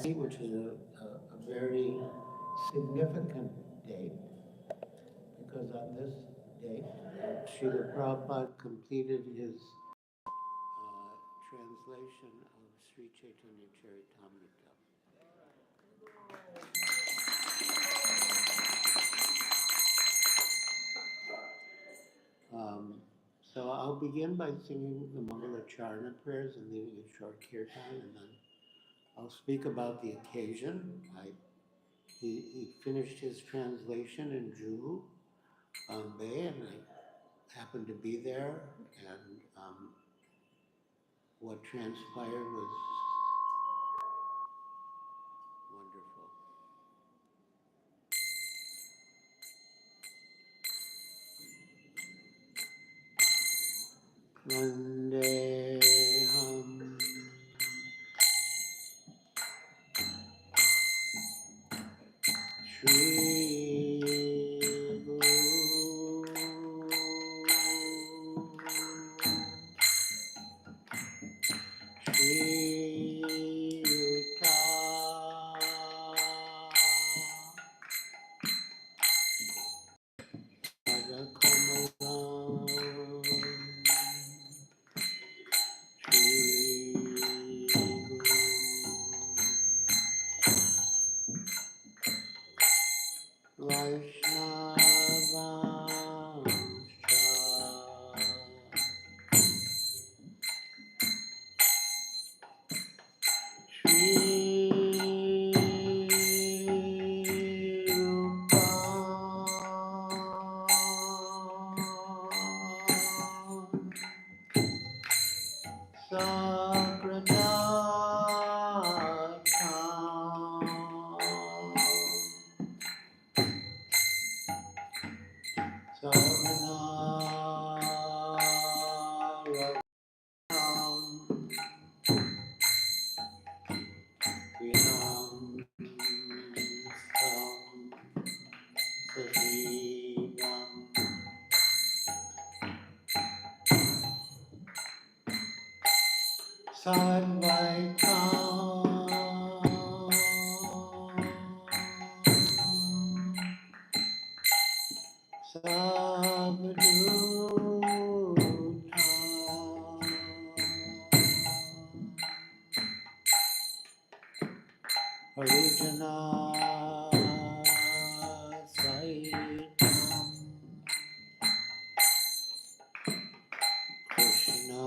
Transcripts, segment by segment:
which is a very significant date, because on this date, Srila Prabhupada completed his translation of Sri Chaitanya Charitamrita. So I'll begin by singing the Mangalacharna prayers and leading a short kirtan, and then I'll speak about the occasion. He finished his translation in Juhu, Bombay, and I happened to be there, and what transpired was wonderful. Vandeham Shri Guru Shri Yuta Kamalam Shri Guru Harijana Saitam Krishna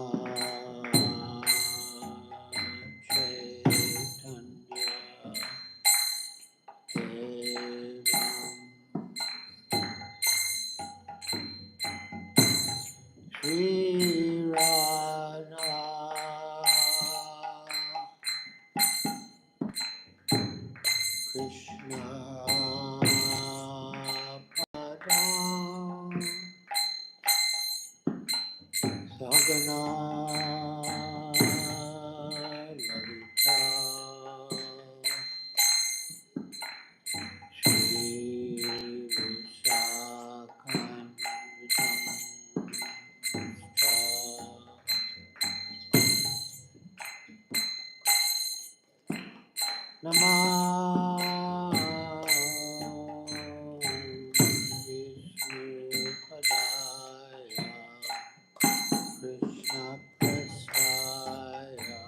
Chaitanya Devam Shri Radha Krishna Padam Sagana Lalita Shri Vishakam Namah Vishnupadaya Krishna Prasthaya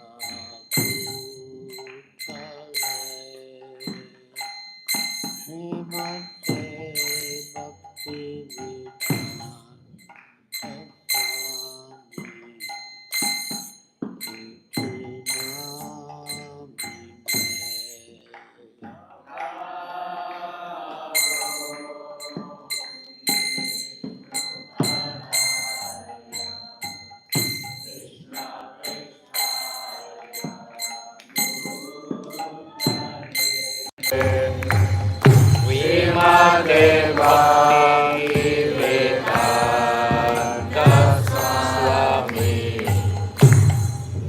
Bhutale Srimate Bhakti Vedanta Srimad-Bhagavatam Swami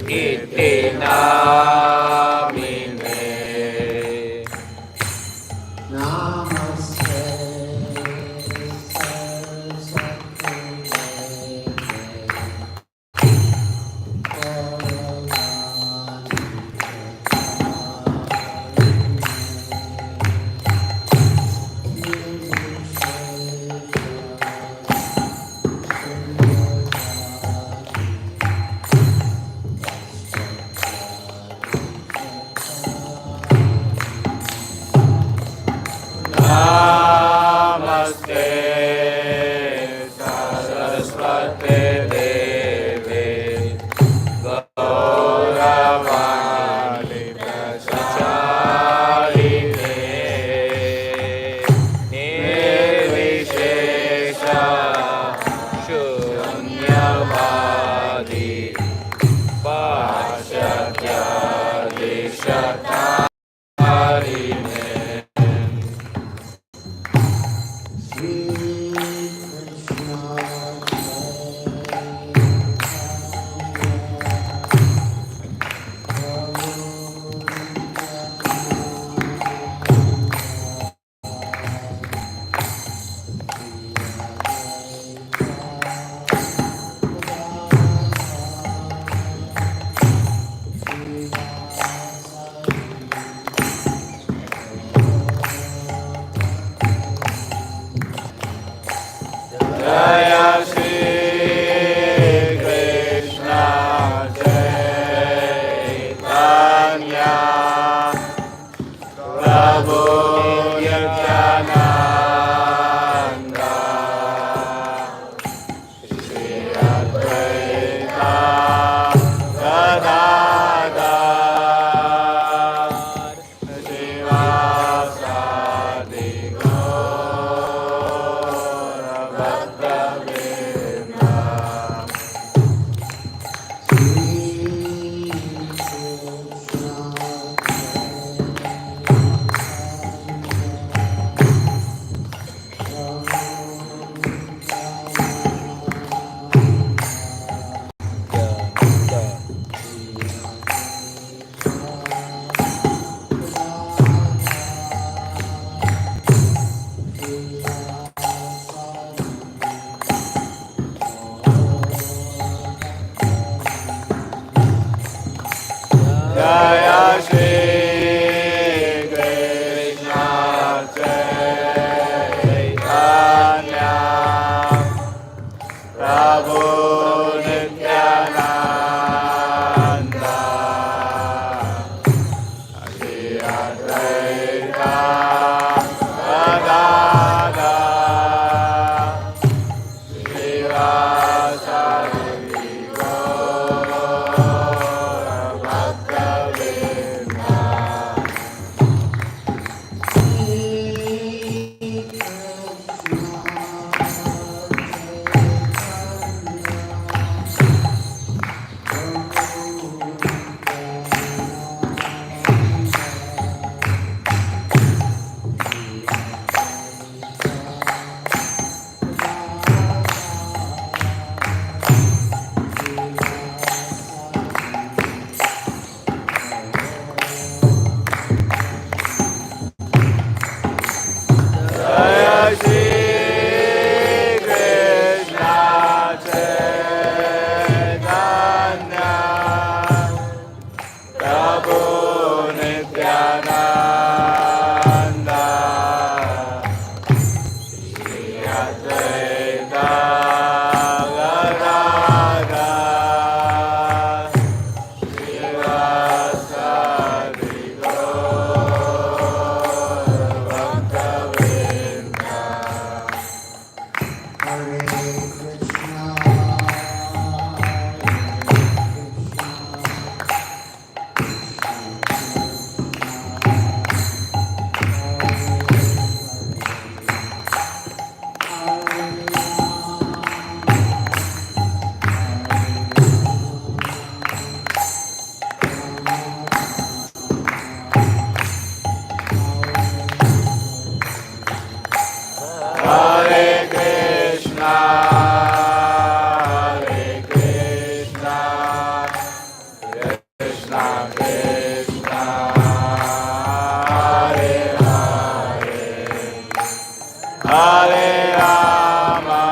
Iti Namine Namaste Saraswati Deve Prabhu Nityananda, Shri Advaita Gadadhar, Srivasadi Gaura Bhaktavrinda. Jaya Shri Krishna Chaitanya Prabhu Nityananda, Shri Advaita Gadadhar, Srivasadi Gaura Bhaktavrinda. Jaya Shri Krishna Chaitanya Prabhu Nityananda, Shri Advaita Gadadhar, Srivasadi Gaura Bhaktavrinda. Hare Krishna, Hare Krishna, Krishna Krishna, Hare Hare, Hare Rama,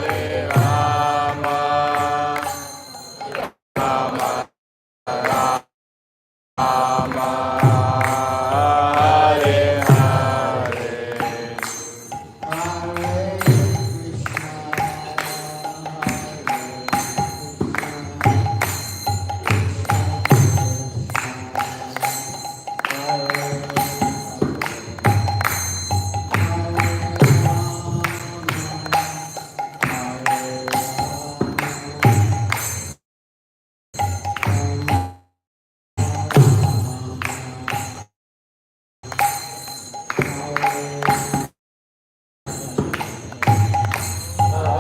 Hare Rama, Rama Rama, Hare Hare.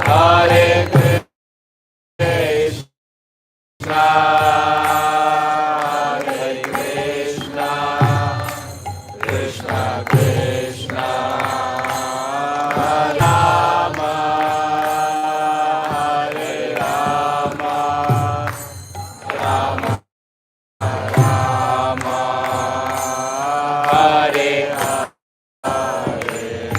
Hare Krishna, Hare Krishna, Krishna Krishna, Hare Rama, Hare Rama, Rama Rama, Hare Hare.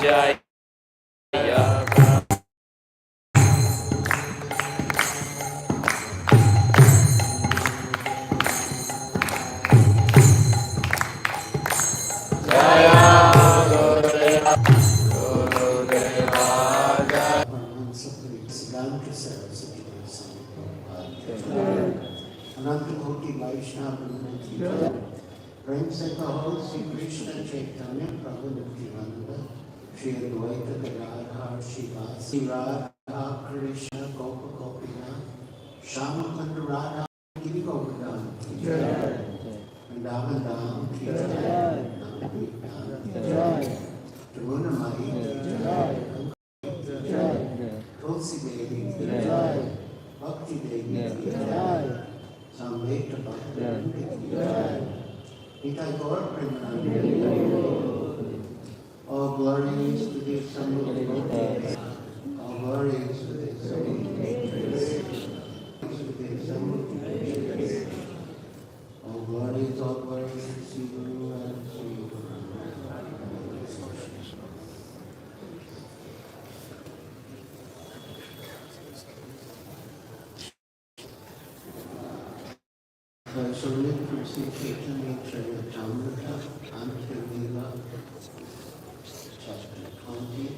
Jaya Anantakoti Vaishnava Ki Jai. Prem se kaho Sri Krishna Chaitanya Prabhu Nityananda Shri Advaita Gadadhar Shivasi Radha Krishna Gopa Gopina Shama Kanda Radha Giri Govardhan Ki Jai. Vrindavan Dham Ki Jai. Navadvip Dham Ki Jai. Jamuna Mai Ki Jai. Tulsi Devi Ki Jai. Bhakti Devi Ki Jai. Samveta Bhakti Ki Jai. Nitai Gaur Premanandi. All glory is to the assembled devotees. All glory is to the assembled devotees. To the assembled devotees. All glory is to Sri Guru and Sri Guru. So live from Sri Chaitanya Charitamrita, Antya Lila, Chapter 20,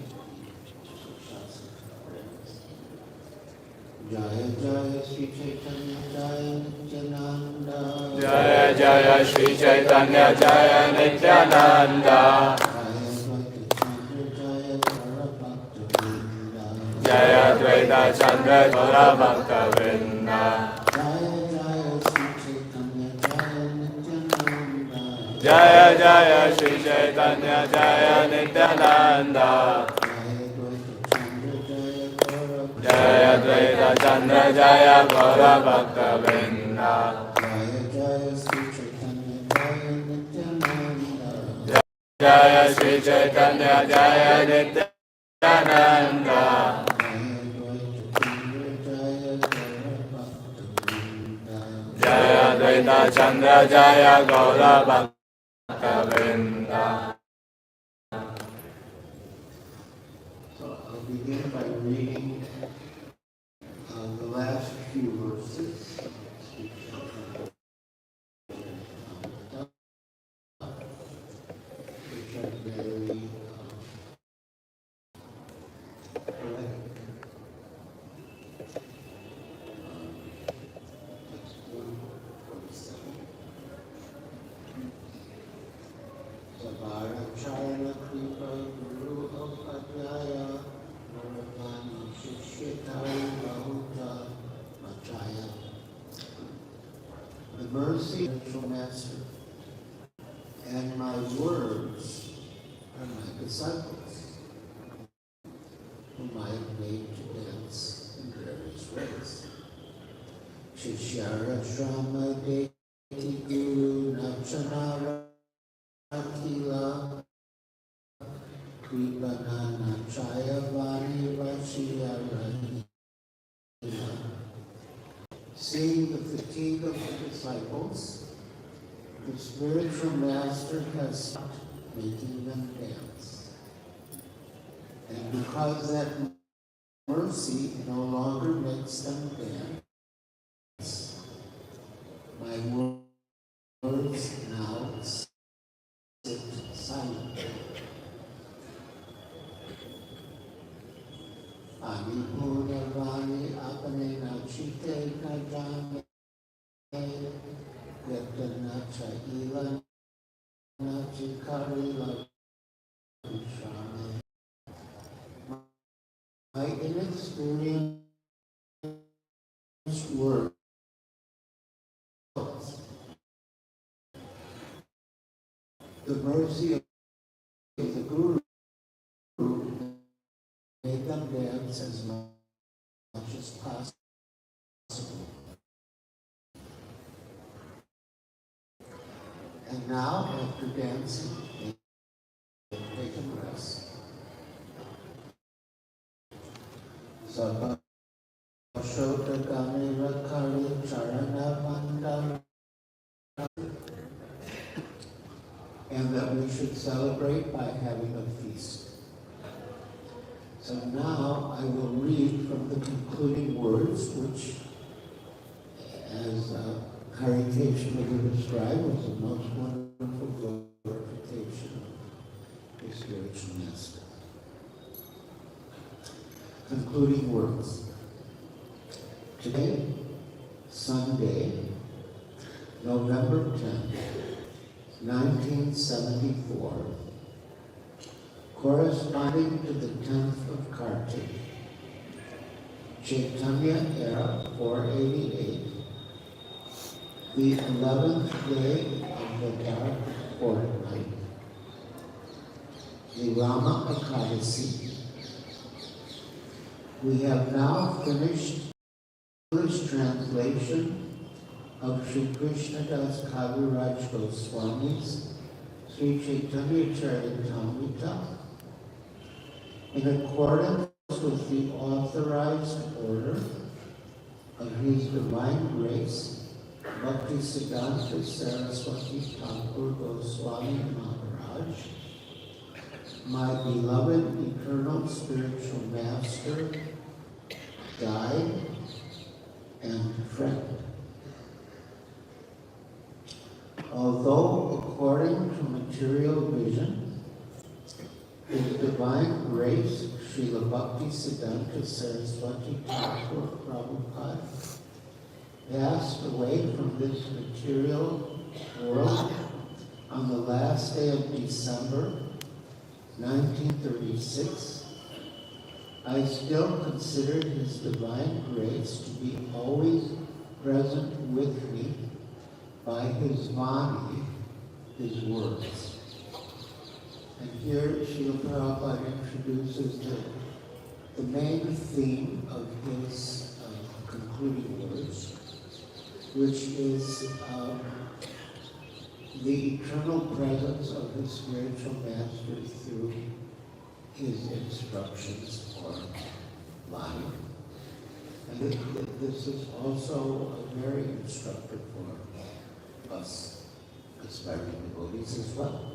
Jaya Jaya Sri Chaitanya Jaya Nityananda. Jaya Jaya Sri Chaitanya Jaya Nityananda. Jaya Dvaita Chandra Gaura Bhakta Vrinda. Jaya Jaya Sri Chaitanya Jaya Nityananda. Jaya Dvaita Chandra Jaya Gaura Bhakta Vrinda. Jaya Sri Chaitanya Jaya Nityananda. Jaya Dvaita Chandra Jaya Gaura Bhakta Vrinda. So I'll begin by reading the last few verses. Which are very poetic. Text 147. Savaracharya Kripa Guru Upadhyaya Varavani Shishitai Bahuta Machaya. The mercy of the Master and my words are my disciples, whom I have made to dance in various ways. Shishyara Shrama Deti Guru Nachanara Akila Kripanana Chaya Vani Vachiyarani. Seeing the fatigue of the disciples, the spiritual master has stopped making them dance. And because that mercy no longer makes them dance, my words now sit silently. Ani Puna Vani Apane Nachite Najame Yatana Chaila Nachikari Lavishame. My inexperienced words the mercy of the Guru made them dance as much as possible. And now, after dancing, they can rest. Sabha Shota Kamira Kari Charana Mandala. And that we should celebrate by having a feast. So now I will read from the concluding words, which, as Hari Krishna would describe, was the most wonderful glorification of the spiritual master. Concluding words. Today, Sunday, November 10th, 1974, corresponding to the 10th of Kartik, Chaitanya era 488, the 11th day of the dark fortnight, the Rama Ekadasi. We have now finished English translation of Sri Krishnadas Kaviraj Goswami's Sri Chaitanya Charitamrita in accordance with the authorized order of His Divine Grace, Bhaktisiddhanta Saraswati Thakur Goswami Maharaj, my beloved eternal spiritual master, guide, and friend. Although according to material vision, His Divine Grace, Srila Bhaktisiddhanta Saraswati Thakur Prabhupada, passed away from this material world on the last day of December 1936, I still considered His Divine Grace to be always present with me by His Vani, His words. And here Srila Prabhupada introduces the main theme of his concluding words, which is the eternal presence of the spiritual master through his instructions or life. And this is also very instructive for us aspiring devotees as well.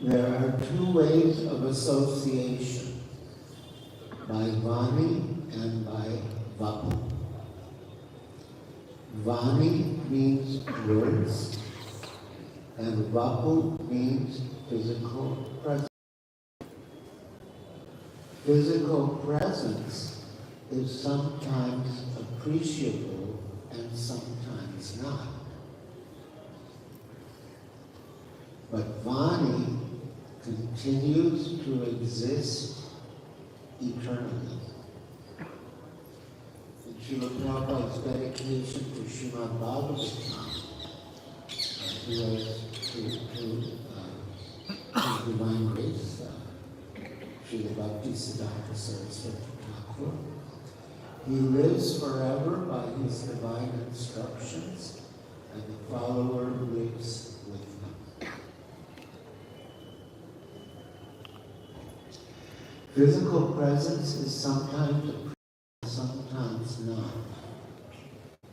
There are two ways of association, by Vani and by Vapu. Vani means words, and Vapu means physical presence. Physical presence is sometimes appreciable and sometimes not. But Vani continues to exist eternally. In Srila Prabhupada's dedication to Srimad-Bhagavatam, he was to His Divine Grace, Srila Bhaktisiddhanta Saraswati Thakur. He lives forever by His divine instructions, and the follower lives with him. Physical presence is sometimes appreciated, sometimes not.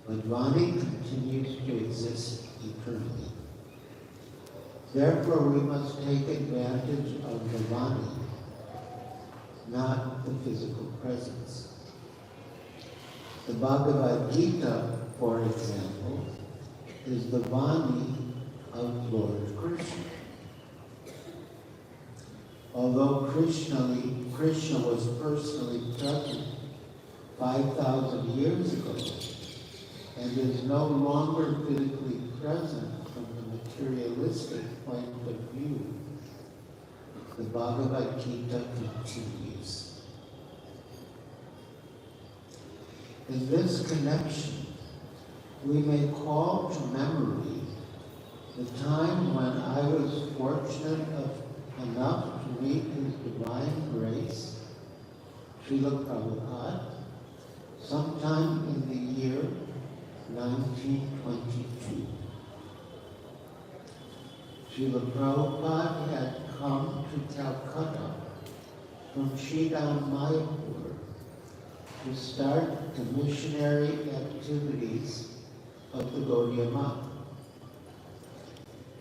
But Vani continues to exist eternally. Therefore, we must take advantage of the Vani, not the physical presence. The Bhagavad Gita, for example, is the Vani of Lord Krishna. Although Krishna was personally present 5,000 years ago and is no longer physically present from the materialistic point of view, the Bhagavad Gita continues. In this connection, we may call to memory the time when I was fortunate enough to meet His Divine Grace, Srila Prabhupada, sometime in the year 1922. Srila Prabhupada had come to Calcutta from Sridham Mayapur to start the missionary activities of the Gaudiya Math.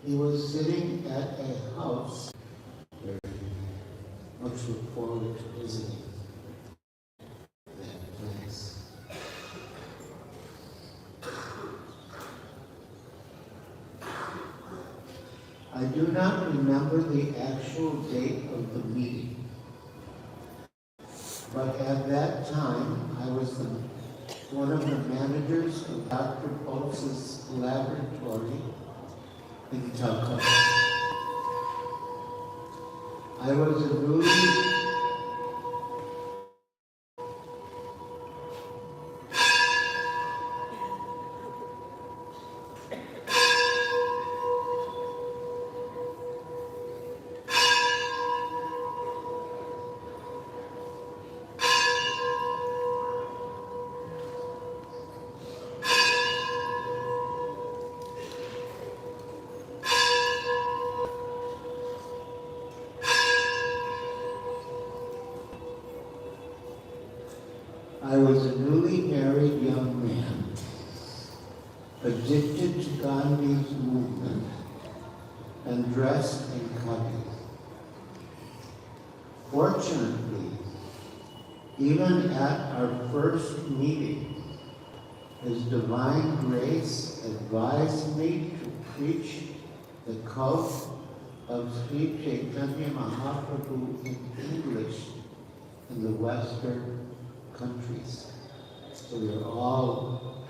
He was sitting at a house very much look forward to visiting that place. I do not remember the actual date of the meeting, but at that time I was one of the managers of Dr. Pulse's laboratory in Calcutta. I was a newly married young man, addicted to Gandhi's movement and dressed in khaki. Fortunately, even at our first meeting, His Divine Grace advised me to preach the cult of Sri Chaitanya Mahaprabhu in English in the Western countries. So we are all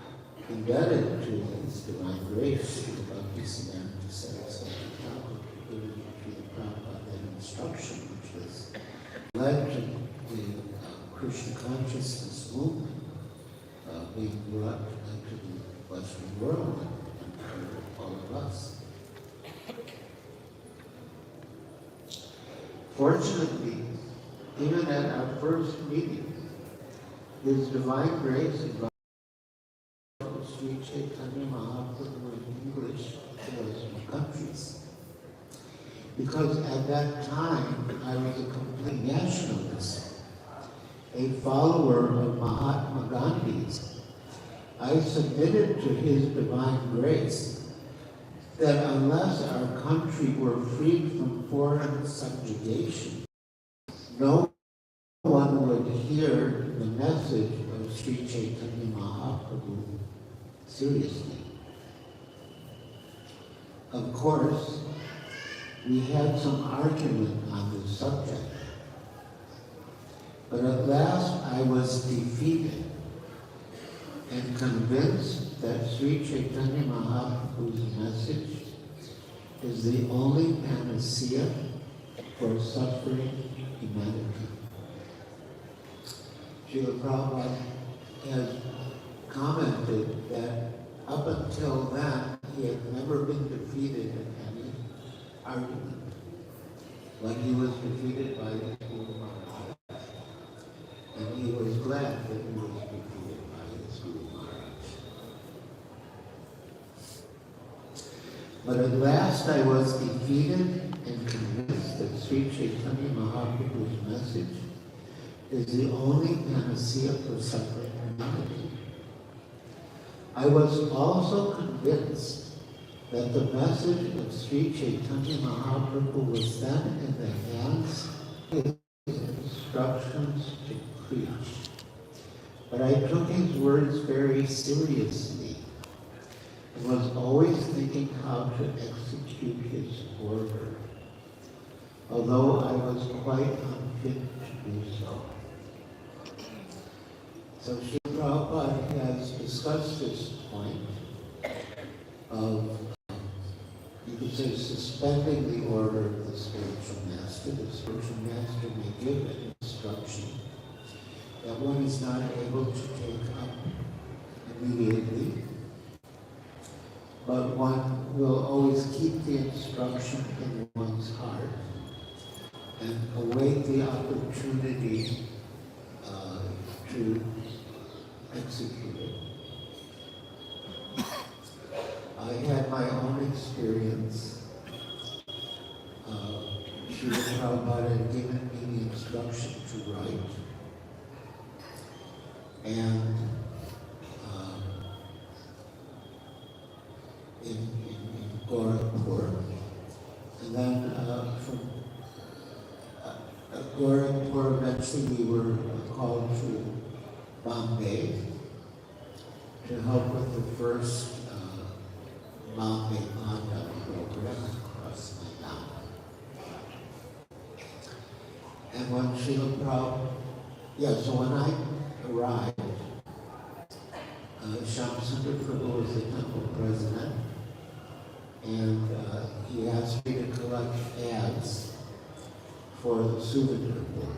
indebted to His Divine Grace, to the Bhaktisiddhanta Saraswati Thakur, to the Prabhupada that instruction, which has led to the Krishna consciousness movement being brought into the Western world and for all of us. Fortunately, even at our first meeting, His Divine Grace advised Sri Chaitanya Mahaprabhu in English to Western countries. Because at that time, I was a complete nationalist, a follower of Mahatma Gandhi's. I submitted to His Divine Grace that unless our country were freed from foreign subjugation, no one would hear the message of Sri Chaitanya Mahaprabhu seriously. Of course, we had some argument on this subject, but at last I was defeated and convinced that Sri Chaitanya Mahaprabhu's message is the only panacea for suffering humanity. Srila Prabhupada has commented that up until then, he had never been defeated in any argument, when he was defeated by the Guru Maharaj. And he was glad that he was defeated by his Guru Maharaj. But at last I was defeated and convinced that Sri Chaitanya Mahaprabhu's message is the only panacea for suffering humanity. I was also convinced that the message of Sri Chaitanya Mahaprabhu was then in the hands of his instructions to preach. But I took his words very seriously and was always thinking how to execute his order, although I was quite unfit to do so. So Srila Prabhupada has discussed this point of, you could say, suspending the order of the spiritual master. The spiritual master may give an instruction that one is not able to take up immediately, but one will always keep the instruction in one's heart and await the opportunity to execute it. I had my own experience. Srila Prabhupada had given me the instruction to write. And in Gorakhpur. And then from Gorakhpur, eventually we were called to Bombay to help with the first Bombay conduct program across my town. And when Srila Prabhupada, so when I arrived, Shamsundar Prabhu was the temple president, and he asked me to collect ads for the souvenir board.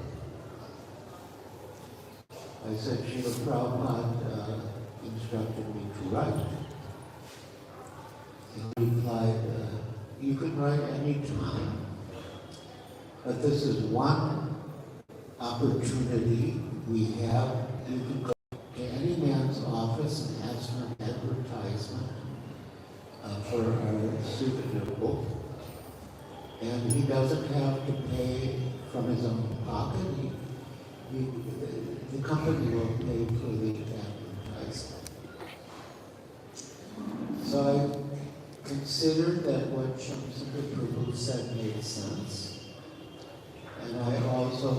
I said, Srila Prabhupada instructed me to write. He replied, you can write any time, but this is one opportunity we have. You can go to any man's office and ask for an advertisement for our souvenir book. And he doesn't have to pay from his own pocket. The company will pay for the advertisement. So I considered that what Shamsundar Prabhu said made sense. And I also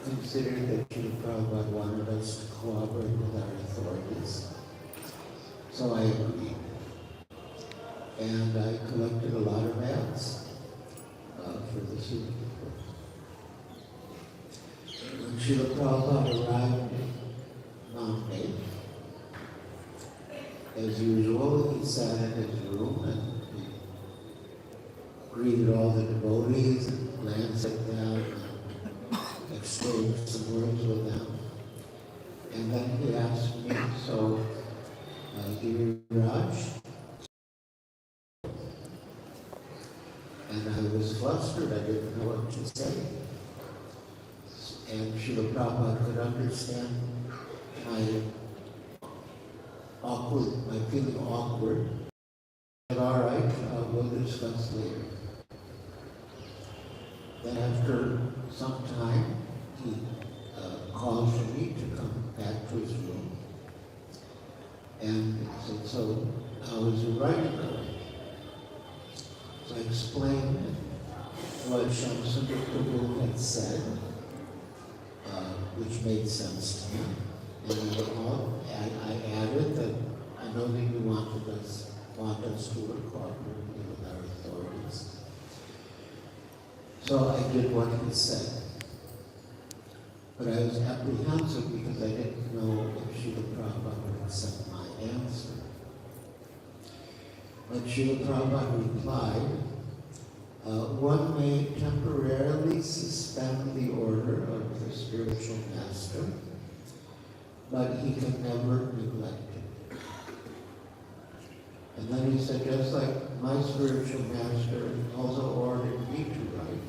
considered that Srila Prabhupada wanted us to cooperate with our authorities. So I agreed. And I collected a lot of ads for the souvenir book. When Srila Prabhupada arrived in Bombay, as usual, he sat in his room and he greeted all the devotees and glanced at them and exchanged some words with them. And then he asked me, so, Giriraj? And I was flustered, I didn't know what to say. And Srila Prabhupada could understand my feeling awkward. And all right, we'll discuss later. Then after some time, he called for me to come back to his room. And he said, so how was your writing going? So I explained what Shamsundar Prabhu had said, which made sense to me. And I added that I know that you want us to work cooperatively with our authorities. So I did what he said. But I was apprehensive because I didn't know if Srila Prabhupada would accept my answer. But Srila Prabhupada replied, one may temporarily suspend the order of the spiritual master, but he can never neglect it. And then he said, just like my spiritual master also ordered me to write,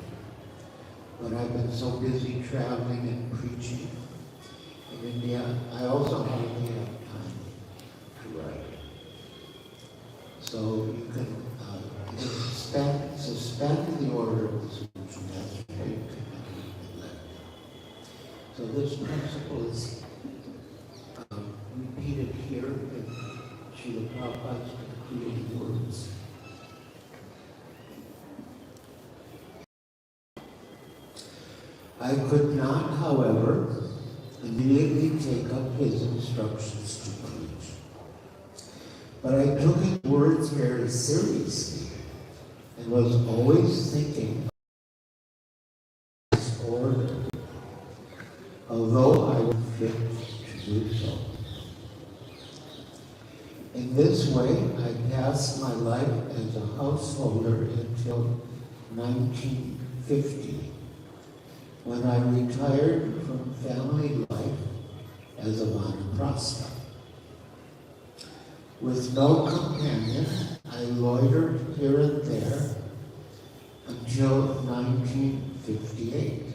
but I've been so busy traveling and preaching in India, I also hardly have time to write. So you can suspend the order of the spiritual master, but you can never neglect it. So this principle is repeated here in Srila Prabhupada's concluding words. I could not, however, immediately take up his instructions to preach. But I took his words very seriously and was always thinking of this order, although I was fit to do so. In this way, I passed my life as a householder until 1950. When I retired from family life as a vanaprastha. With no companion, I loitered here and there until 1958,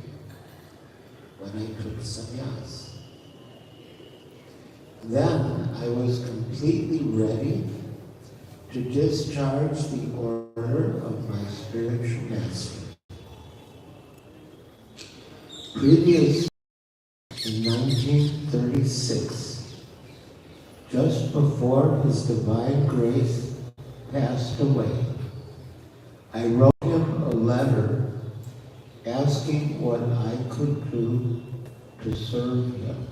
when I took sannyas. Then I was completely ready to discharge the order of my spiritual master. Previously, in 1936, just before His Divine Grace passed away, I wrote him a letter asking what I could do to serve him.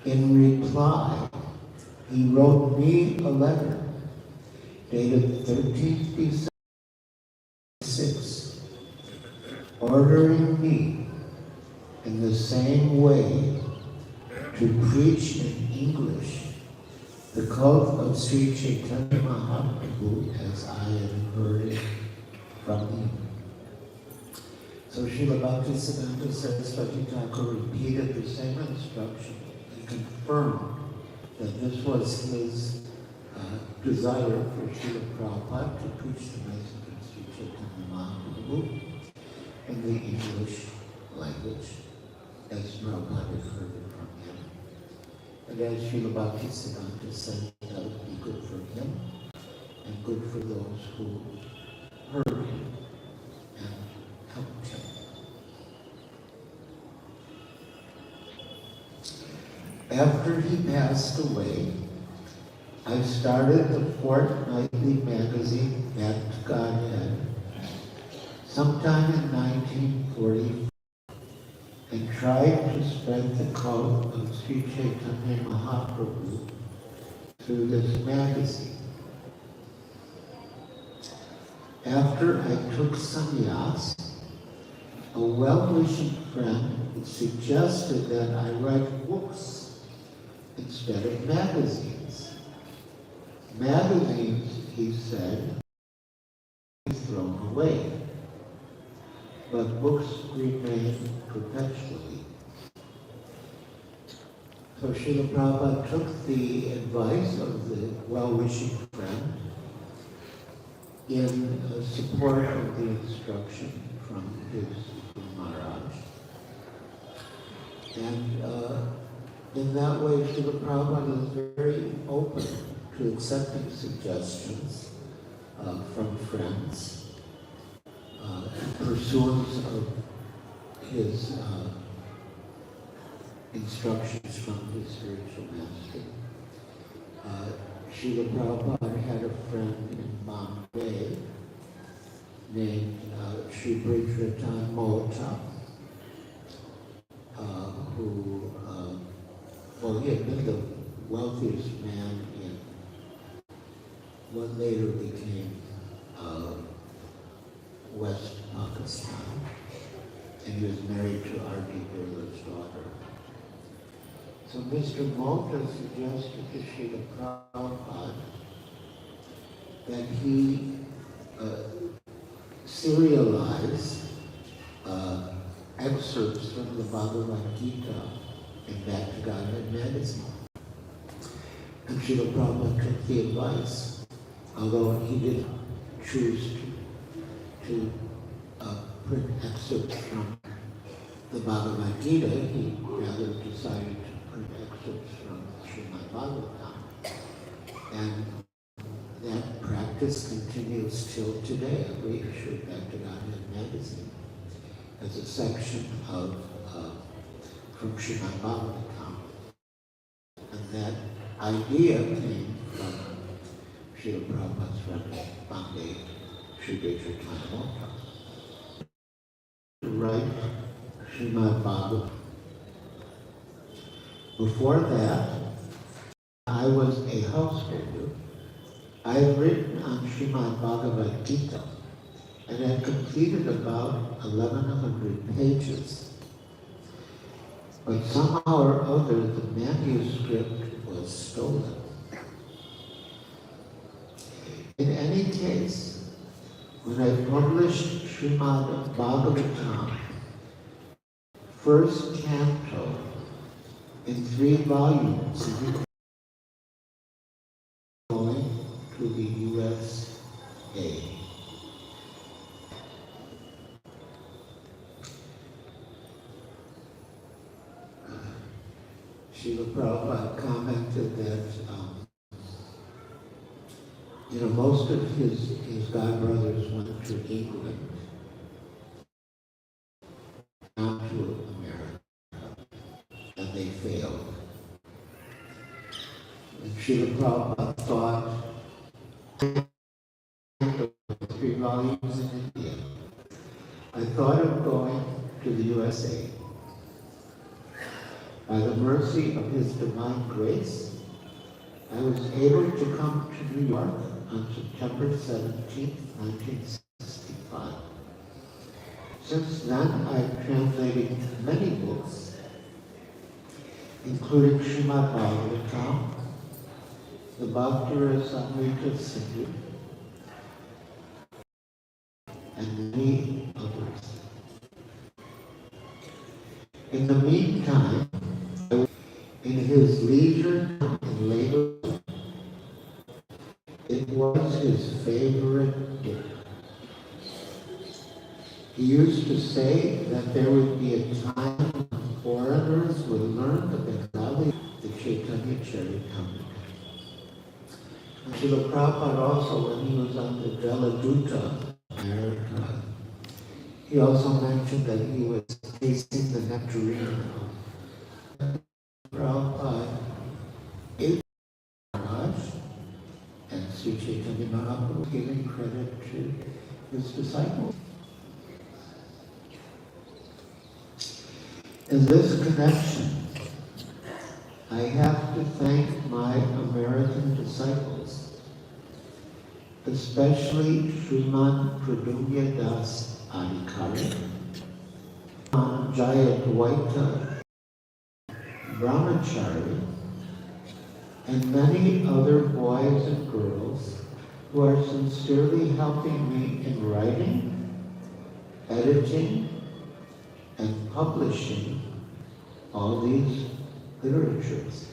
In reply, he wrote me a letter dated 13th December 6, ordering me in the same way to preach in English the cult of Sri Chaitanya Mahaprabhu as I had heard it from him. So Srila Bhaktisiddhanta Saraswati Thakur repeated the same instruction. He confirmed that this was his desire for Srila Prabhupada to preach the message of Sri Chaitanya Mahaprabhu in the English language, as Prabhupada had heard it from him. And as Srila Bhaktisiddhanta said, that would be good for him and good for those who heard him and helped him. After he passed away, I started the fortnightly magazine Back to Godhead sometime in 1940 and tried to spread the cult of Sri Chaitanya Mahaprabhu through this magazine. After I took sannyas, a well-wishing friend suggested that I write books instead of magazines. Magazines, he said, be thrown away, but books remain perpetually. So Srila Prabhupada took the advice of the well-wishing friend in support of the instruction from his Maharaj. And in that way, Srila Prabhupada is very open to accepting suggestions from friends in pursuance of his instructions from his spiritual master. Srila Prabhupada had a friend in Bombay named Sri Bridgerton Mohta, who, he had been the wealthiest man in what later became West Pakistan, and he was married to R.D. Birla's daughter. So Mr. Mohta suggested to Srila Prabhupada that he serialize excerpts from the Bhagavad Gita in Back to Godhead magazine. And Srila Prabhupada took the advice, although he didn't choose to print excerpts from the Bhagavad Gita, he rather decided to print excerpts from Srimad-Bhagavatam. And that practice continues till today. We issue Back to Godhead magazine as a section of from Srimad-Bhagavatam. And that idea came from Srila Prabhupada's friend Bombay, Sri Bridgerton Mohta, to write Srimad-Bhagavatam. Before that, I was a householder. I had written on Srimad-Bhagavad Gita and had completed about 1,100 pages. But somehow or other, the manuscript was stolen. In any case, when I published Srimad-Bhagavatam, first canto, in 3 volumes, going to the USA. Srila Prabhupada commented that, most of his godbrothers went to England, not to America, and they failed. And Srila Prabhupada thought 3 volumes in India. I thought of going to the USA. By the mercy of His divine grace, I was able to come to New York on September 17, 1965. Since then, I've translated many books, including Srimad-Bhagavatam, the Bhakti-Rasamrita Sindhu, and many others. In the meantime, in his leisure and labor, it was his favorite book. He used to say that there would be a time when foreigners would learn the Bengali, the Chaitanya Charitamrita. And Srila Prabhupada also, when he was on the Jaladuta, America, he also mentioned that he was tasting the nectarine of Prabhupada, ate Maharaj, and Sri Chaitanya Mahaprabhu giving credit to his disciples. In this connection, I have to thank my American disciples, especially Sriman Pradumya Das Adhikari, Jayadwaita Brahmachari, and many other boys and girls who are sincerely helping me in writing, editing, and publishing all these literatures.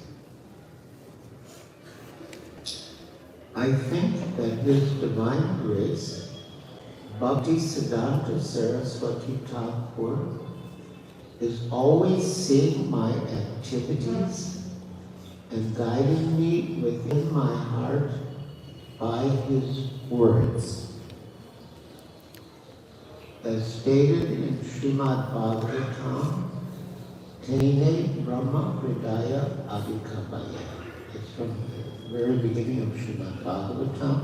I think that His Divine Grace, Bhakti Siddhanta Saraswati Thakur, is always seeing my activities and guiding me within my heart by His words. As stated in Srimad-Bhagavatam, Tene Brahma Hridaya Abhikabhaya. It's from the very beginning of Srimad-Bhagavatam,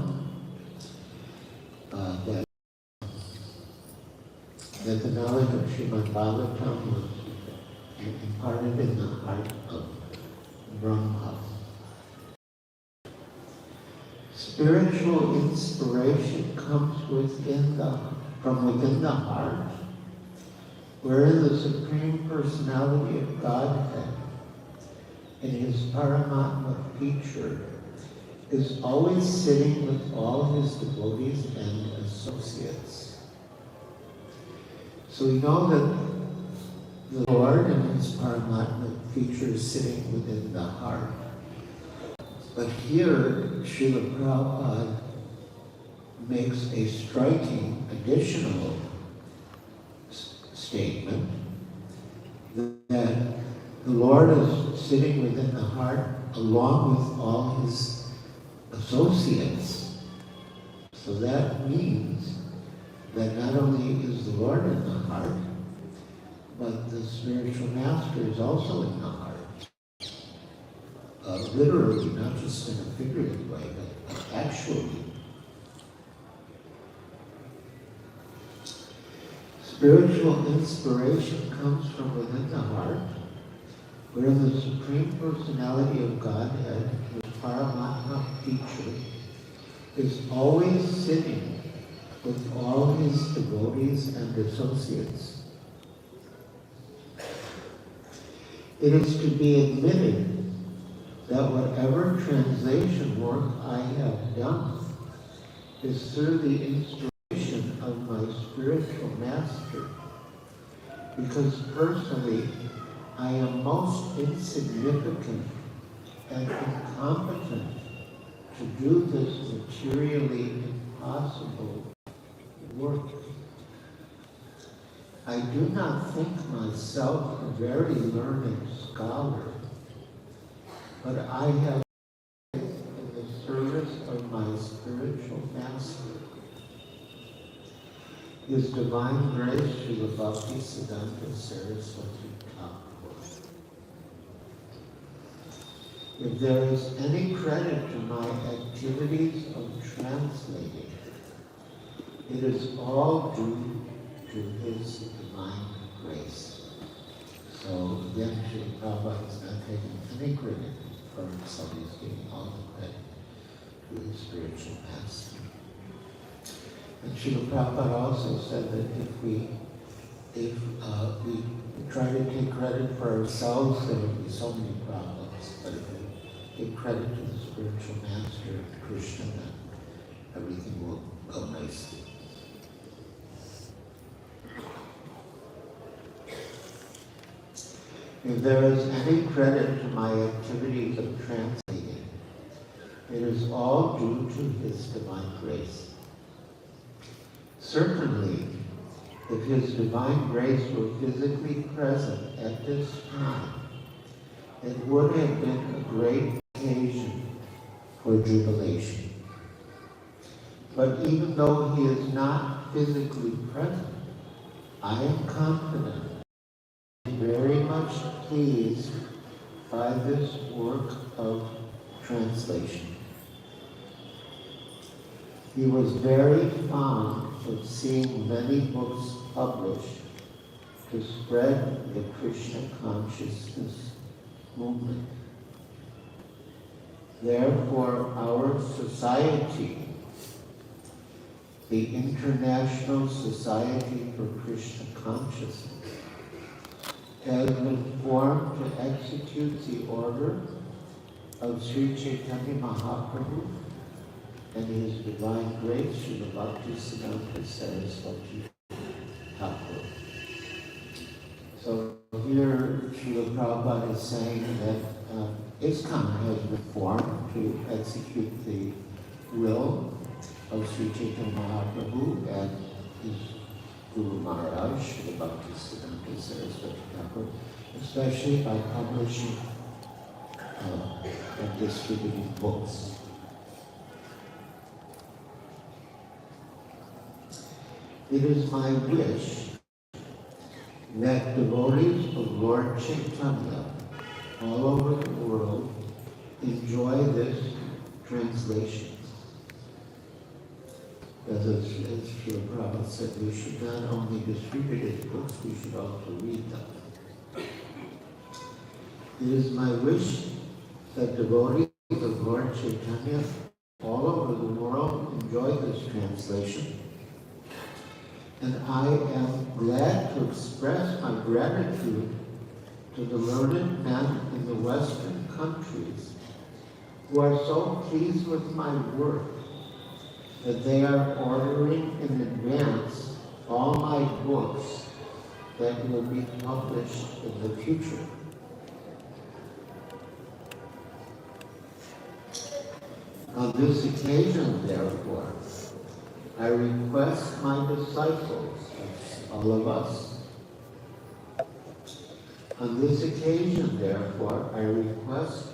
that the knowledge of Srimad-Bhagavatam was imparted in the heart of Brahma. Spiritual inspiration comes from within the heart, wherein the Supreme Personality of Godhead, in His Paramatma feature, is always sitting with all His devotees and associates. So we know that the Lord in His Paramatma feature is sitting within the heart. But here, Srila Prabhupada makes a striking additional statement that the Lord is sitting within the heart along with all His associates. So that means that not only is the Lord in the heart, but the spiritual master is also in the heart. Literally, not just in a figurative way, but actually. Spiritual inspiration comes from within the heart, where the Supreme Personality of Godhead, His Paramatma feature, is always sitting with all His devotees and associates. It is to be admitted that whatever translation work I have done is through the inspiration of my spiritual master, because personally I am most insignificant and incompetent to do this materially impossible work. I do not think myself a very learned scholar, but I have faith in the service of my spiritual master. His Divine Grace, Srila Bhakti Siddhanta Saraswati Thakur. If there is any credit to my activities of translating, It is all due to His divine grace. So again, Srila Prabhupada is not taking any credit for himself. He's giving all the credit to his spiritual master. And Srila Prabhupada also said that if we try to take credit for ourselves, there would be so many problems. But if we give credit to the spiritual master, Krishna, then everything will go nicely. If there is any credit to my activities of translating, it is all due to His divine grace. Certainly, if His divine grace were physically present at this time, it would have been a great occasion for jubilation. But even though He is not physically present, I am confident and very much pleased by this work of translation. He was very fond of seeing many books published to spread the Krishna consciousness movement. Therefore, our society, the International Society for Krishna Consciousness, has been formed to execute the order of Sri Chaitanya Mahaprabhu and His Divine Grace, Srila Bhaktisiddhanta Saraswati Thakur. So here Srila Prabhupada is saying that ISKCON has been formed to execute the will of Sri Chaitanya Mahaprabhu and his Guru Maharaj, Srila Bhaktisiddhanta Saraswati Thakur, especially by publishing and distributing books. It is my wish that devotees of Lord Chaitanya all over the world enjoy this translation. As Srila Prabhupada said, we should not only distribute his books, we should also read them. It is my wish that devotees of Lord Chaitanya all over the world enjoy this translation. And I am glad to express my gratitude to the learned men in the Western countries who are so pleased with my work that they are ordering in advance all my books that will be published in the future. On this occasion, therefore, I request my disciples, all of us. On this occasion, therefore, I request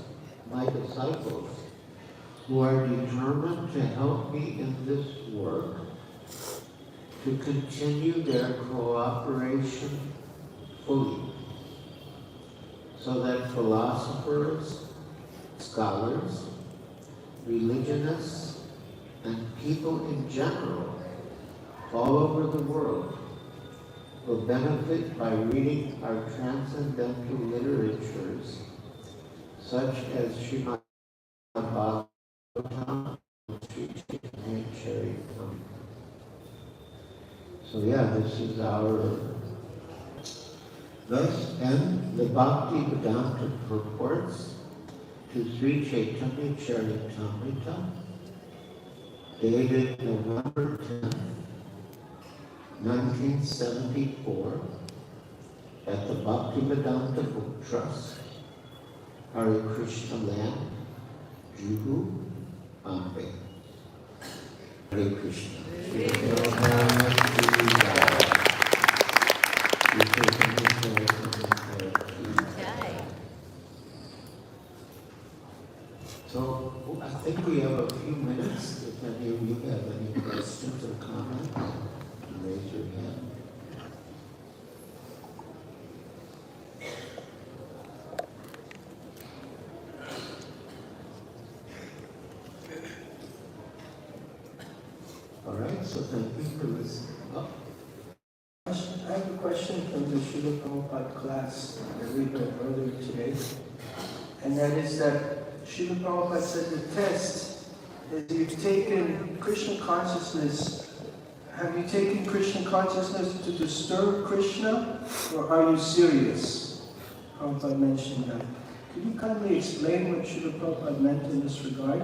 my disciples who are determined to help me in this work to continue their cooperation fully, so that philosophers, scholars, religionists, and people in general, all over the world, will benefit by reading our transcendental literatures, such as Srimad-Bhagavatam and Sri Chaitanya Charitamrita. So this is our... Thus end the Bhakti-Vedanta purports to Sri Chaitanya Charitamrita, dated November 10, 1974, at the Bhakti-Vedanta Book Trust, Hare Krishna Land, Juhu, Bombay. Hare Krishna. So I think we have a few minutes. If any of you have any questions or comments, raise your hand. All right, so thank you for listening. I have a question from the Srila Prabhupada class that we heard earlier today. And that is that Srila Prabhupada said the test is you've taken Krishna consciousness. Have you taken Krishna consciousness to disturb Krishna, or are you serious? Prabhupada mentioned that. Could you kindly explain what Srila Prabhupada meant in this regard?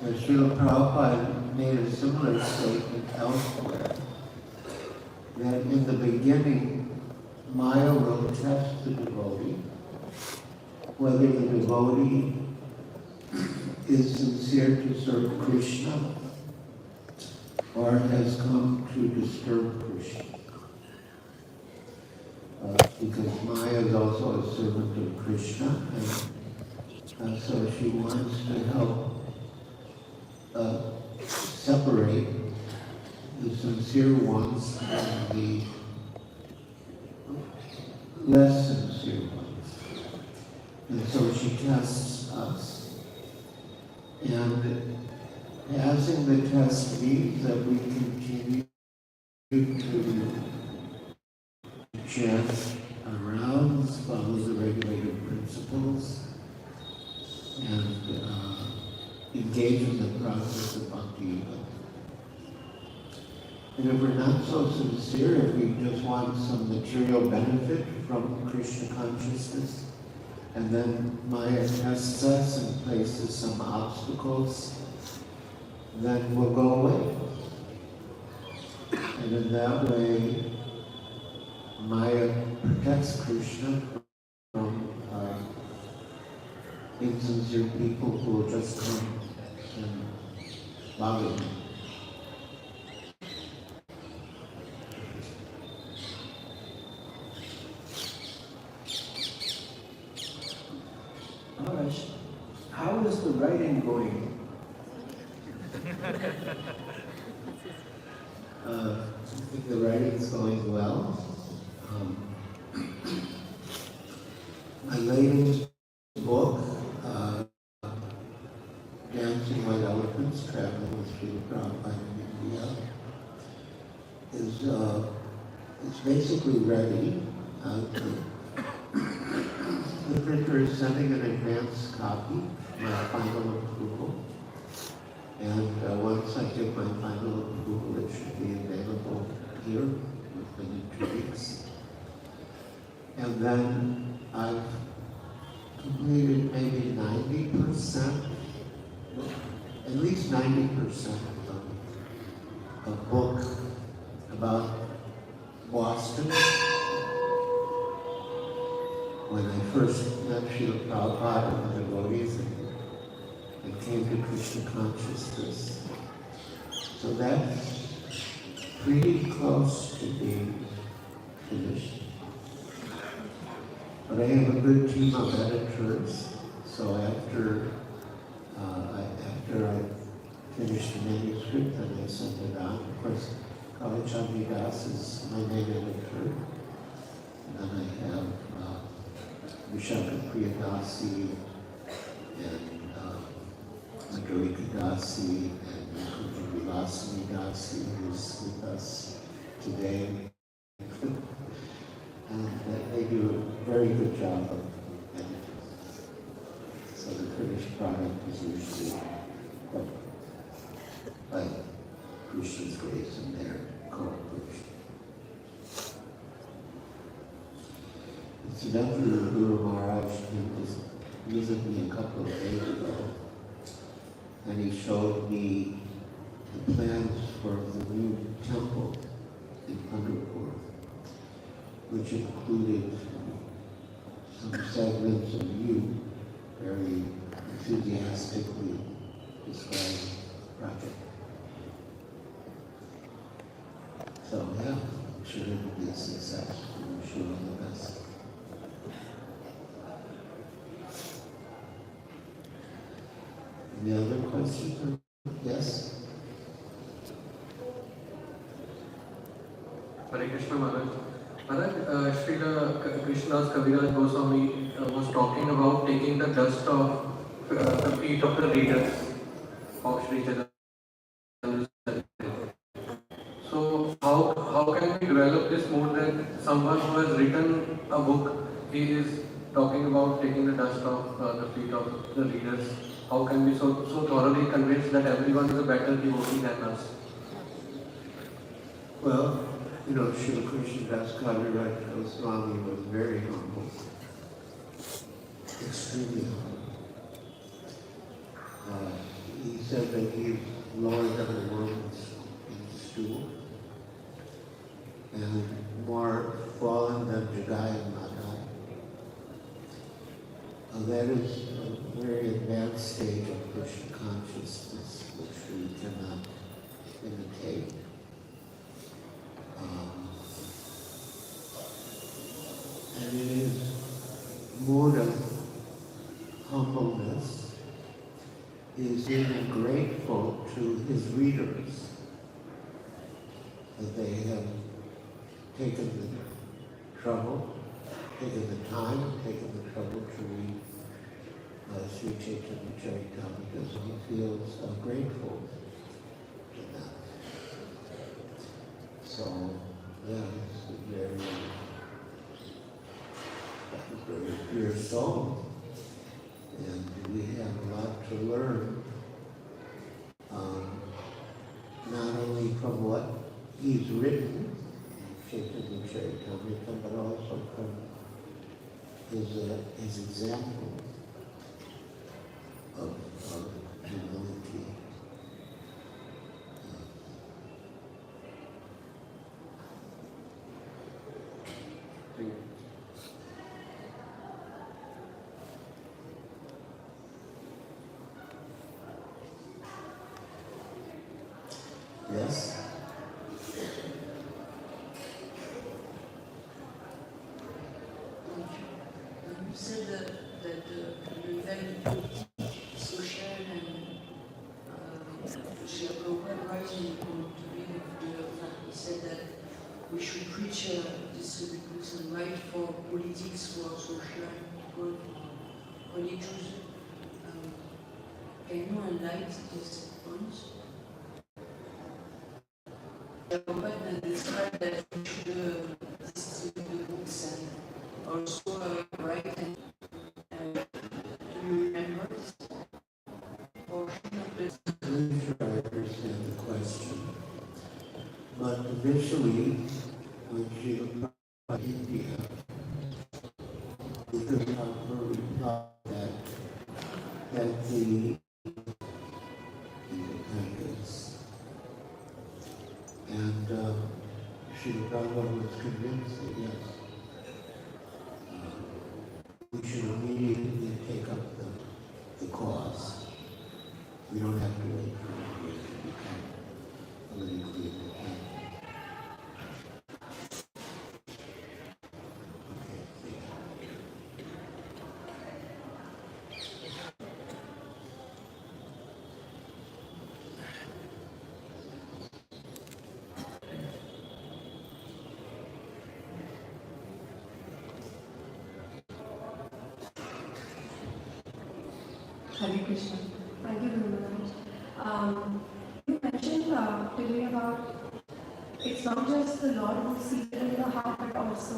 Srila Prabhupada made a similar statement elsewhere, that in the beginning, Maya will test the devotee, whether the devotee is sincere to serve Krishna or has come to disturb Krishna. Because Maya is also a servant of Krishna, and so she wants to help separate the sincere ones and the less sincere ones. And so she tests us. And passing the test means that we continue to chant our rounds, follow the regulated principles, and engage in the process of bhakti yoga. And if we're not so sincere, if we just want some material benefit from Krishna consciousness, and then Maya tests us and places some obstacles, then we'll go away. And in that way, Maya protects Krishna from insincere people who will just come and bother him. Maharaj, how is the writing going? I think the writing's going well. My latest book, Dancing White Elephants, Traveling with Srila Prabhupada in India, it's basically ready. The printer is sending an advance copy, my final approval. And once I get my final approval, it should be available here within 2 weeks. And then I've completed maybe 90%, at least 90% of a book about Boston. When I first met Srila Prabhupada and the devotees and came to Krishna consciousness. So that's pretty close to being finished. But I have a good team of editors, so after I finish the manuscript, then I send it on. Of course, Kali Chandri Das is my main editor. And then I have Vishaka Priyadasi and Madhurika Dasi and Vilasini Dasi, who's with us today. And they do a very good job of editing. So the finished product is usually by Krishna's grace and their cooperation. Incidentally, Guru Maharaj came to visit me a couple of days ago, and he showed me the plans for the new temple in Pandharpur, which included some segments of you very enthusiastically describing the project. So yeah, I'm sure it will be a success. I wish you all the best. Any other questions? Yes? Hare Krishna Maharaj. Maharaj, Srila Krishnadas Kaviraj Goswami was talking about taking the dust of the feet of the readers of Sri Chaitanya. can we develop this more that someone who has written a book, he is talking about taking the dust off the feet of the readers? How can we so thoroughly convince that everyone is a better devotee than us? Well, you know, Srila Krishnadas Kaviraj Goswami was very humble, extremely humble. He said that he's lower than a woman's stool and more fallen than Jagai and Madai. That is a very advanced stage of Krishna consciousness, which we cannot imitate. And in his mood of humbleness, he is even grateful to his readers that they have taken the trouble, taken the time, taken the trouble to read Sri Chaitanya Charitamrita, because he feels grateful to that. So, yeah, it's a very pure soul, and we have a lot to learn, not only from what he's written, Chaitanya Charitamrita, but also from his example of humility. Yes? You said that you very social and Srila Prabhupada writing on to read he said that we should preach distribute and write for politics, for social, good, for religious. Can you enlighten these points? Prabhupada described that we should distribute the books and also write and do you remember this portion of this? I'm sure I understand the question. But initially, when she was in India, we could have her reply that the independence. And Srila Prabhupada was convinced that yes, we should immediately take up the cause. We don't have to wait for India to become politically independent. Hare Krishna. Thank you very much. You mentioned today about it's not just the Lord who is seated in the heart, but also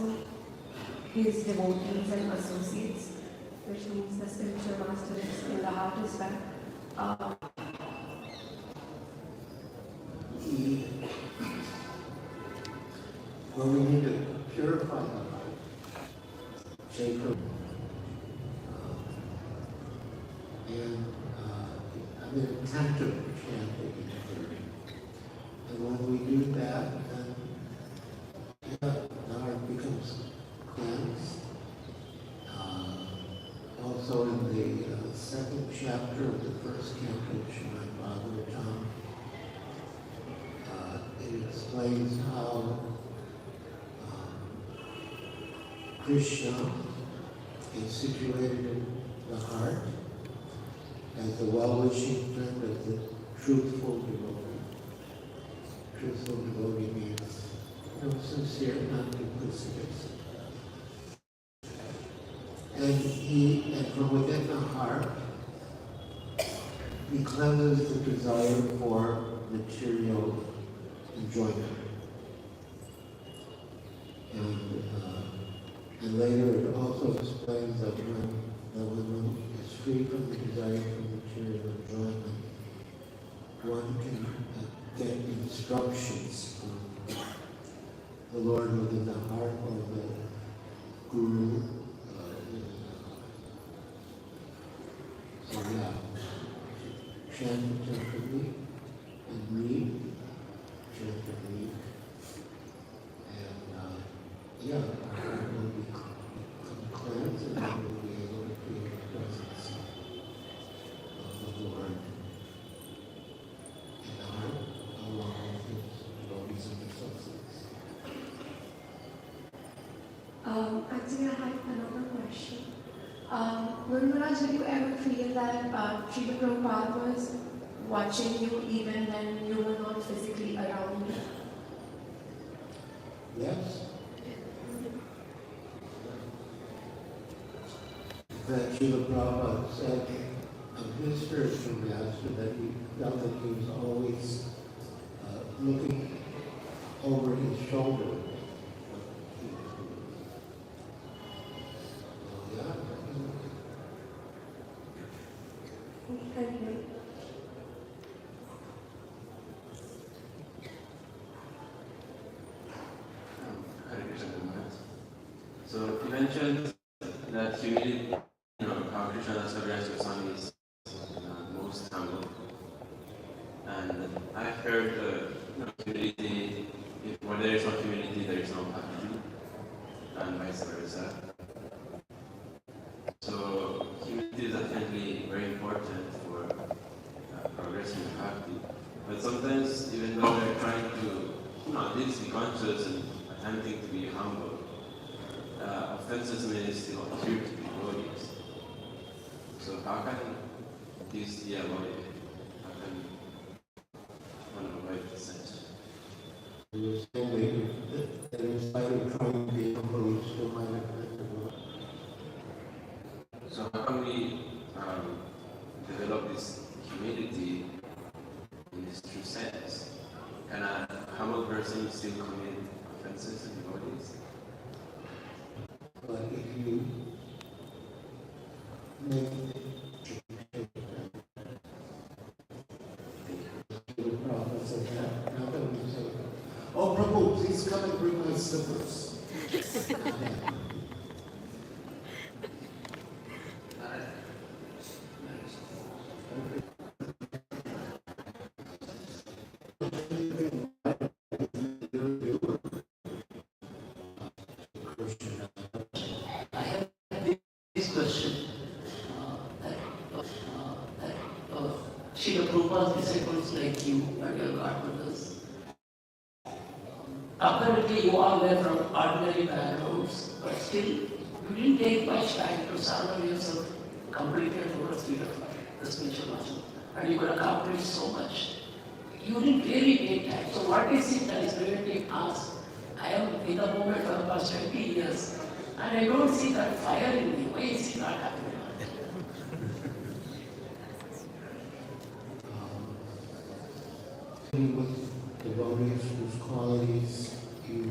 his devotees and associates, which means the spiritual master is in the heart as well. Well, we need to purify the heart, sacred, and attentive chanting. And when we do that, then the heart becomes cleansed. Also in the second chapter of the first canto of Srimad-Bhagavatam, it explains how Krishna is situated in the heart as the well-wishing friend of the truthful devotee. Truthful devotee means sincere, not duplicitous. And from within the heart, he cleanses the desire for material enjoyment. And later it also explains that when one is free from the desire for material enjoyment, one can get instructions from the Lord within the heart or the Guru. So yeah, chant attentively and read, chant and read. And yeah, our heart will become cleansed and we will be able to feel the presence of the Lord in the heart along with his devotees and associates. Actually, I have another question. Guru Maharaj, did you ever feel that Srila Prabhupada was watching you even when you were not physically around? Yes? That Srila Prabhupada said of his spiritual master that he felt that he was always looking over his shoulder. Yeah. Thank you. Hare Krishna Maharaj. So you mentioned that humility, how Krishna Das Kaviraj Goswami is most humble. And I've heard humility, where there is no humility, there is no bhakti, and vice versa. So humility is definitely very important for progressing in bhakti. But sometimes, even though we're trying to at least be conscious and attempting to be humble, offenses may still appear to be devotees. So how can this be avoided? How can one avoid this? He was saying that in spite of trying to be humble, he still might have hurt the Lord. So how can we develop this humility in this true sense? Can a humble person still commit offenses and devotees? But if you make the Prabhupada said that, now that we say, oh Prabhu, please come and bring my slippers. This question Srila Prabhupada's disciples like you and your godmothers, apparently you all were from ordinary backgrounds, but still you didn't take much time to surrender yourself completely at the feet of the spiritual master, and you could accomplish so much. You didn't really take time. So what is it that is preventing us? I am in the movement for the past 20 years, and I don't see that fire in me. Why is it not happening? With devotees whose qualities you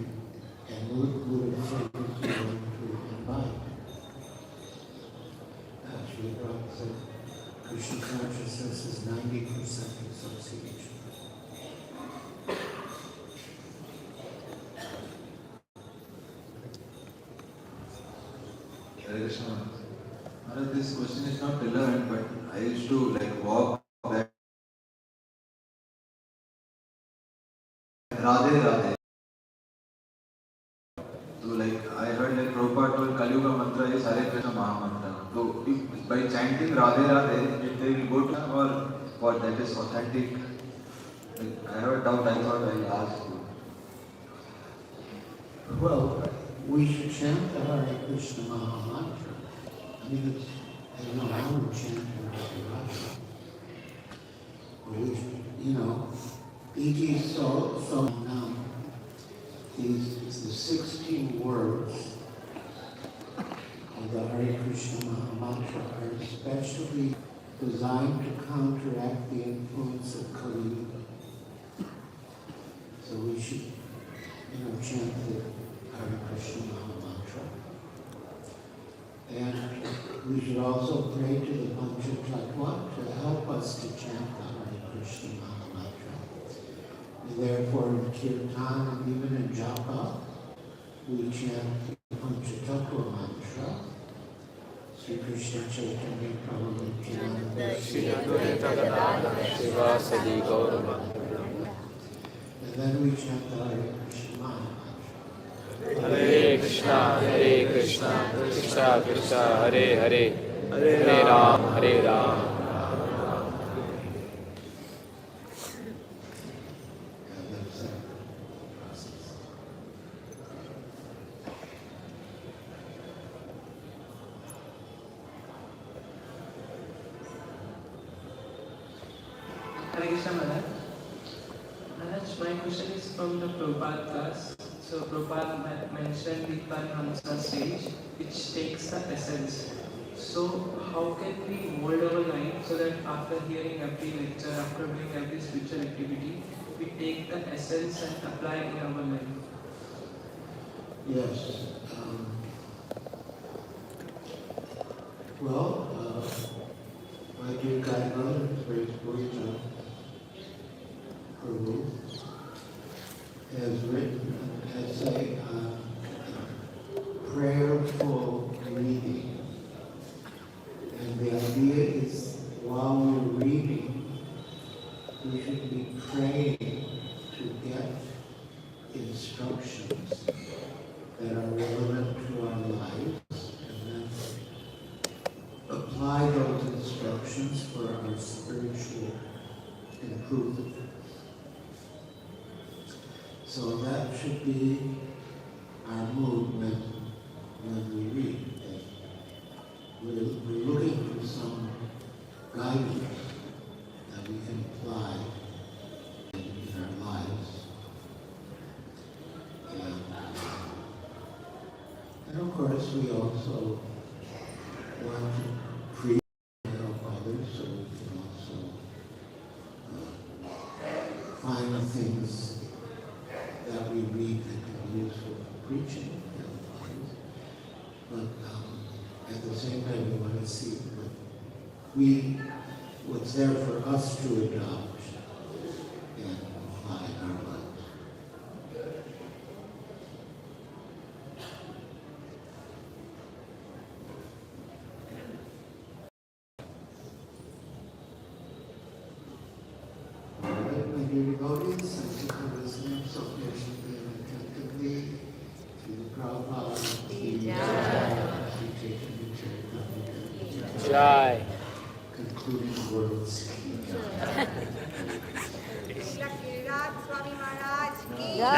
and would have frequently want to invite. Actually, Prabhupada said Krishna consciousness is 90% association. Hare Krishna. Maharaj, this question is not relevant, but I used to walk back. Radhe Radhe. So I heard Prabhupada told Kali Yuga mantra is Hare Krishna Maha Mantra. So if by chanting Radhe Radhe, if they will go to or what that is authentic. I have a doubt, I thought I'll ask you. Well, we should chant the Hare Krishna Maha Mantra. I mean, it's, I don't know how we chant the Hare Radha. We should, E.G. so now, these the 16 words of the Hare Krishna Maha Mantra are especially designed to counteract the influence of Kali Yuga. So we should, chant the Hare Krishna Maha Mantra. And we should also pray to the Panchatattva to help us to chant the Hare Krishna Maha Mantra. And therefore in Kirtan and even in Japa, we chant the Panchatattva mantra. Sri Krishna Chaitanya Prabhu Nityananda Shri Advaita Gadadhara Srivasadi Gauravantam. And then we chant the Hare Krishna Maha Mantra. Hare Krishna, Krishna Krishna, Hare Hare, Hare Ram, Hare Ram. And that's the process. Hare Krishna Maharaj. Maharaj, my question is from the Prabhupada class. So Prabhupada mentioned the Paramahamsa stage, which takes the essence. So how can we mold our life so that after hearing every lecture, after doing every spiritual activity, we take the essence and apply in our life? Yes. My dear godmother, Grace Purita Prabhu, has written an essay on prayerful reading. And the idea is while we're reading, we should be praying to get instructions that are relevant to our lives, and then apply those instructions for our spiritual improvement. So that should be our mood when we read. We're looking for some guidance that we can apply in our lives. And of course, we also want to preach and help others, so we can also find things that we read that can be useful for preaching and help others. But at the same time, we want to see what's there for us to adopt and apply in our lives. My dear devotees, thank you for listening so patiently and attentively to the Prabhupada. Jai. Concluding words. Swami Maharaj ki Jai.